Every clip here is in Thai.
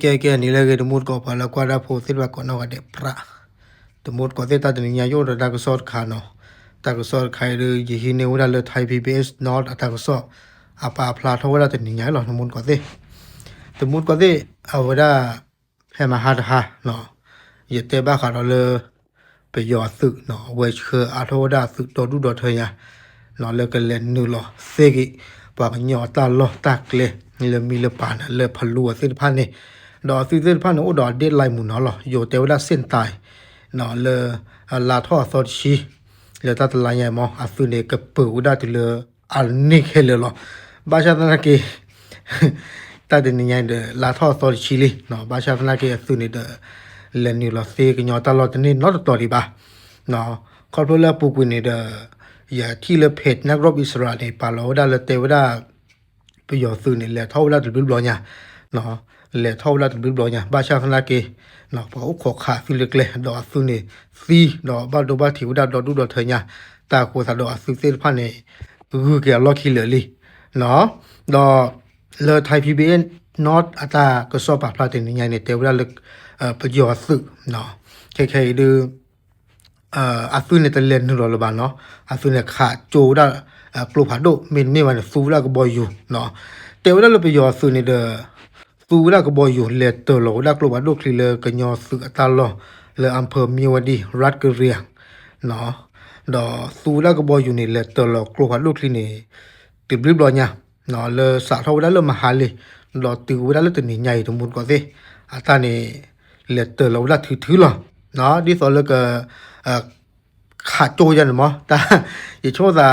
ke ni le ke de mut ko pa la kwa da pho sit ba ko no ga de pra de mut ko te ta de nya yo da ko sort kha no ta ko sort khai de yi hi ne wa le thai pbs not ta ko so apa phla tho wa de nya lo mut ko te de mut ko te a wa da he ma ha no ye te ba kha lo le pe yo su no we che a tho da su to du do the ya no le ke le nu lo se ki pa nyo ta lo ta kle le mi le pa na le phalu a sit phan ni do su sit phan no do de lai mu no lo yo te wa da sin tai no le la tho so chi le ta la ya mo a su ne ke pu da ti le al ni ke le lo ba sha ta ke ta de ni ya de la tho so chi li no ba sha ta ke su ne de le ni lo se ke nyo ta lo te ni no to ri ba no ko pro la pu ku ni de ya ti le phet na rob israel ni pa lo da le te wa daไปยอซื้อนี่แหละเท่าละถึงบล็อกเนี่ยเนาะแหละเท่าละถึงบล็อกเนี่ยบ้าชาสนาเกเนาะพอขอขาซื้อเล็กเลยดอกซื้อนี่ซีเนาะบ้าดูบ้าถิวดาดอกดูดอกเทียนตาโคสะดอกซื้อเส้นพันนี่คือเกี่ยวล็อกขี้เหลือเลยเนาะดอกเลยไทยพีบีเอ็นนอตอัตราก็สอบปากพลาดถึงยังไงเนี่ยแต่เวลาเล็กไปยอซื้อเนาะใครๆดูอาซื้อในตะเลนนึกหรอบ้านเนาะอาซื้อเนี่ยขาโจได้กลุ่มผัดโดมินไม่วันสูแล้วก็บอยอยู่เนาะแต่ว่าเราไปยอสูนี่เด้อสูแล้วก็บอยอยู่เลเตอร์โลแล้วกลุ่มผัดโดคลีเลก็ยอสูตาลอเลอำเภอมีวดีรัฐกะเหรี่ยงเนาะดอสูแล้วก็บอยอยู่นี่เลเตอร์โลกลุ่มผัดโดคลีนี่ติดริบลอยเนี่ยเนาะเลสาทาวดาเลมหาเลยดอติวดาเลตัวนี้ใหญ่ทั้งหมดก็สิอาตานี่เลเตอร์โลดาถือหรอเนาะดิสอเลก็ขาโจยันมั้งแต่อย่าโชว์ซะ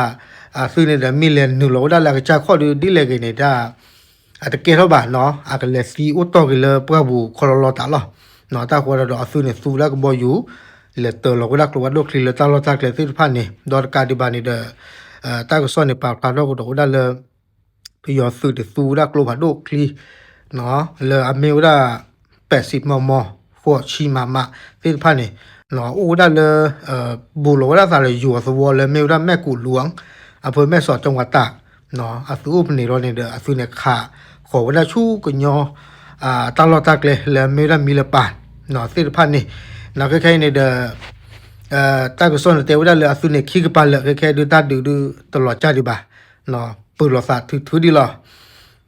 ซื้อในเดือนมิลเลนหนึ่งโลได้แล้วก็จะข้อดูดีเลยกันเนี่ยได้อาจจะเกี่ยวกับเนาะอาจจะเลสีอุตโตกันเลยเพื่อบุคลตาล่ะเนาะถ้าคนเราซื้อเนี่ยสู้แล้วก็บอยู่เลเตอร์เราก็รักเราว่าโลกคลีเลยตาเราจากเลยซื้อพันเนี่ยดอลการดิบานี่เด้อถ้าก็ซ่อนในปากปากเราก็ดูได้เลยพยอซื้อแต่สู้รักเราว่าโลกคลีเนาะเลยอเมริกา80 ม.พวกชีมาซื้อพันเนี่ยเนาะโอ้ได้เลยบุโรได้สารอยู่สวอเลยเมริกาแม่กูหลวงอำเภอแม่สอดจังหวัดตากเนาะอาสูบนี่รอเนี่ยเด้ออาสูเนี่ยขาขอว่าได้ชูก็ยอตลอดตากเลยแล้วไม่ได้มีละปานเนาะสิพันนี่นะแค่ๆเนี่ยเด้อตาก็สอนแต่ว่าได้เลยอาสูเนี่ยขี้กระปานเลยแค่ๆดูตาดูตลอดจ้าดีบ่าเนาะปืนหลอดสาดถือดีหรอ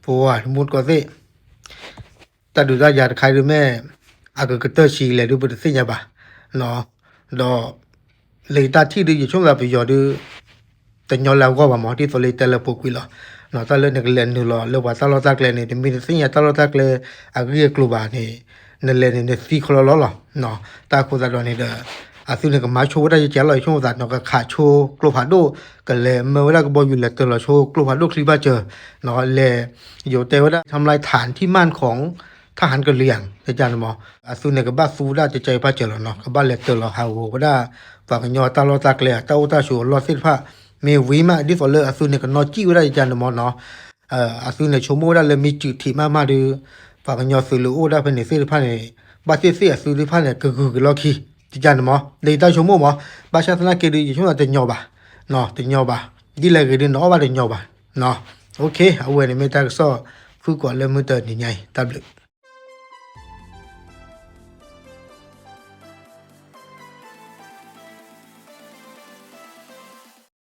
เพราะว่ามุดก็สิตาดูตาอยากใครดูแม่อาก็กระเตอชีเลยดูบ่ได้สิญาบ่าเนาะดอเลยตาที่ดูอยู่ช่วงเราไปยอดูแต่ยอแล้วก็ว่าหมอที่โซเลตเลปกุยละเนาะตาเลนกเลนนี่ละเลว่าตาลอตักเลนี่มีสิ่งอย่าตาลอตักเลอาเรียกลูบานี่นั่นเลนี่สีคลอละเนาะตาโคซาดอนี่เด้ออาสุนี่ก็มาโชว์ได้จะลอยช่วงซาเนาะก็ขาโชว์กลูบาโดก็เลยเมื่อเวลาก็บ่อยู่เลตละโชว์กลูบาโดคลิบาเจอเนาะเลอยู่แต่ว่าทำลายฐานที่มั่นของทหารกะเหรี่ยงอาจารย์หมออาสุนี่ก็บ้าซูได้จะใจพระเจริญเนาะก็บ้าเลตละฮาวก็ได้ฝากยอตาลอตักเลตาอุตาโชลอสิพระมีวิมาดิฟอลเลอร์อาซูเนี่ยก็นอจี้ได้จันมอเนาะอาซูเนี่ยชโมได้เลยมีจุดที่มาดูฝากยอสุลูโอได้เป็นสิริพันธ์เนี่ยบาเซียสุริพันธ์เนี่ยก็ล็อกขี้จันมอเลยได้ชโมมอบาชาตนาเกดีอยู่ช่วงแต่ยอบะเนาะแต่ยอบะดีเลยก็ดีเนาะว่าแต่ยอบะเนาะโอเคเอาไว้ในเมตาก็ซ้อฟูกว่าเลยมือเตอร์นี่ไงตับลึก